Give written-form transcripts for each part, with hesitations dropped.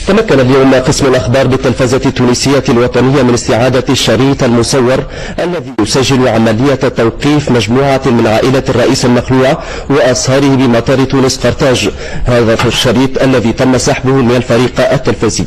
تمكن اليوم قسم الأخبار بالتلفزة التونسية الوطنية من استعادة الشريط المصور الذي يسجل عملية توقيف مجموعة من عائلة الرئيس المخلوع وأصهاره بمطار تونس قرطاج. هذا الشريط الذي تم سحبه من الفريق التلفزي.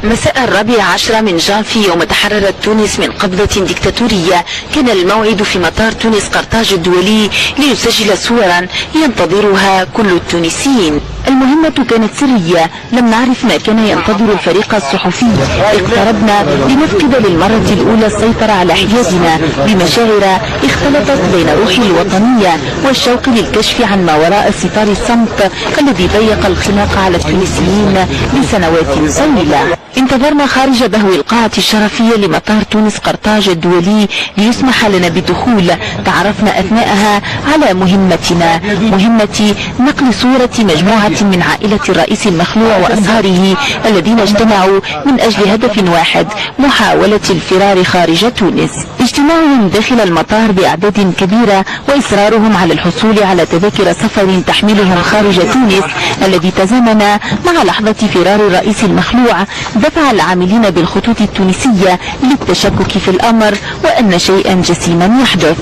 مساء 14 من جانفي يوم تحررت تونس من قبضة ديكتاتورية، كان الموعد في مطار تونس قرطاج الدولي ليسجل صورا ينتظرها كل التونسيين. المهمة كانت سرية، لم نعرف ما كان ينتظر الفريق الصحفي. اقتربنا لنفقد للمرة الأولى السيطرة على حيادنا بمشاعر اختلطت بين روحي الوطنية والشوق للكشف عن ما وراء ستار الصمت الذي ضيق الخناق على التونسيين لسنوات طويلة. انتظرنا خارج بهو القاعة الشرفية لمطار تونس قرطاج الدولي ليسمح لنا بالدخول. تعرفنا أثناءها على مهمتنا، مهمة نقل صورة مجموعة من عائلة الرئيس المخلوع وأصهاره الذين اجتمعوا من أجل هدف واحد، محاولة الفرار خارج تونس. اجتماعهم داخل المطار بأعداد كبيرة وإصرارهم على الحصول على تذاكر سفر تحملهم خارج تونس الذي تزامن مع لحظة فرار الرئيس المخلوع دفع العاملين بالخطوط التونسية للتشكك في الأمر وأن شيئا جسيما يحدث.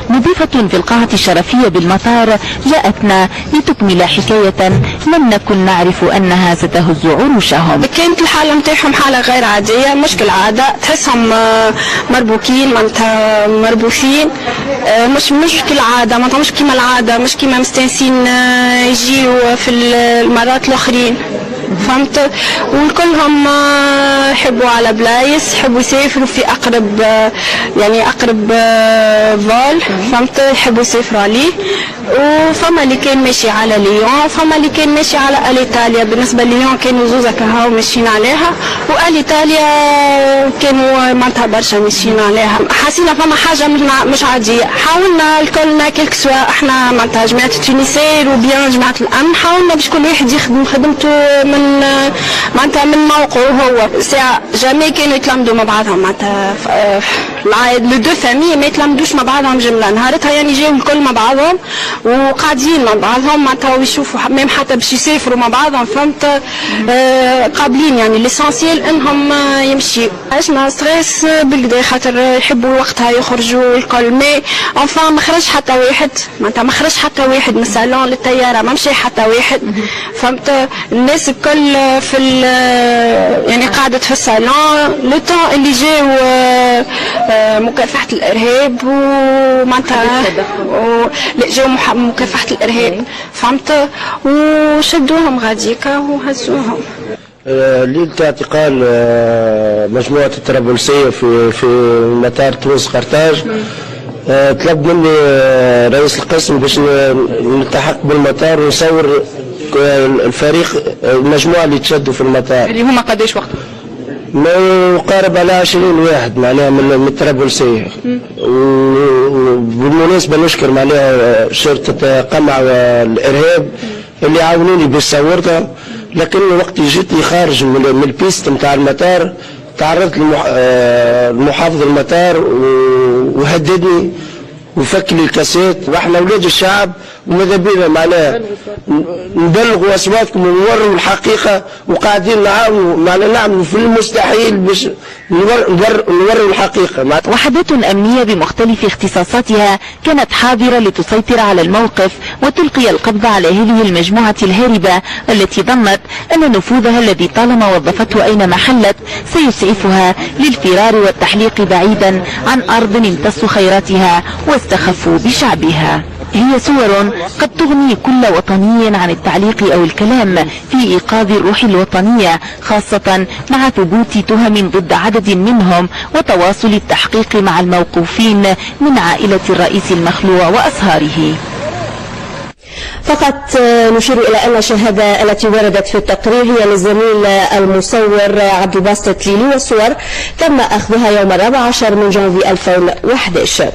مضيفة في القاعة الشرفية بالمطار جاءتنا لتكمل حكاية لم نكن نعرف أنها ستهز عروشهم. كانت الحالة متاعهم حالة غير عادية، مش كالعادة، تحسهم مربوكين، معناتها مربوثين، مش كالعادة، معناتها مش كيما العادة، مش كيما مستانسين يجيوا في المرات الآخرين، فهمت؟ وكلهم يحبوا على بلايص، يحبوا يسافروا في أقرب فال، فهمت؟ يحبوا يسافروا عليه. وفما اللي كان ماشي على ليون، فما اللي كان ماشي على الإيطاليا. بالنسبة لليون كانوا زوزة كهو ماشيين عليها، والإيطاليا كانوا معناتها برشا ماشيين عليها. حسينا فما حاجة مش عادية. حاولنا الكلنا كلك سوا احنا معناتها جماعة التونسيين وبيان جماعة الأمن، حاولنا باش كل واحد يخدم خدمته من معناتها من موقعه هو. ساعة جامي كانوا يتلمدوا مع بعضهم، معناتها العائد لو دو فامي ما يتلمدوش مع بعضهم جملة. نهارتها يعني جاوا الكل مع بعضهم وقاعدين مع بعضهم، معناتها ويشوفوا حمام حتى باش يسافروا مع بعضهم، فهمت؟ قابلين يعني ليسانسيال انهم يمشي. عشنا ستريس بالكدا خاطر يحبوا وقتها يخرجوا الكل، مي انفان ما خرج حتى واحد، معناتها ما خرج حتى واحد من الصالون للطيارة، ما مشى حتى واحد، فهمت؟ الناس الكل في يعني قعدت في الصالون لو طون اللي جاو مكافحة الإرهاب ومعناتها جاو مكافحة الإرهاب، فهمت؟ وشدوهم غاديكا وهزوهم. ليلة اعتقال مجموعة الطرابلسية في مطار تونس قرطاج، طلب مني رئيس القسم باش نلتحق بالمطار ونصور الفريق المجموعة اللي تشدوا في المطار. اللي هما قداش وقت؟ ما يقارب على 20 واحد معناها من الطرابلسية. وبالمناسبة نشكر معناها شرطة قمع والإرهاب اللي عاونوني باش صورتها، لكن وقت جيتني خارج من البيست نتاع المطار تعرضت لمحافظ المطار وهددني وفك لي الكاسيت. واحنا اولاد الشعب وماذا بينا معناها نبلغوا اصواتكم ونوروا الحقيقه، وقاعدين نعملوا في المستحيل باش نوروا الحقيقه. وحدات امنيه بمختلف اختصاصاتها كانت حاضره لتسيطر على الموقف وتلقي القبض على هذه المجموعه الهاربه التي ظنت ان نفوذها الذي طالما وظفته اينما حلت سيسعفها للفرار والتحليق بعيدا عن ارض امتص خيراتها واستخفوا بشعبها. هي صور قد تغني كل وطني عن التعليق أو الكلام في إيقاظ الروح الوطنية، خاصة مع ثبوت تهم ضد عدد منهم وتواصل التحقيق مع الموقوفين من عائلة الرئيس المخلوع وأصهاره. فقط نشير إلى أن الشهادة التي وردت في التقرير هي للزميل المصور عبد الباسط تليلي، والصور تم أخذها يوم 14 من جانفي 2011.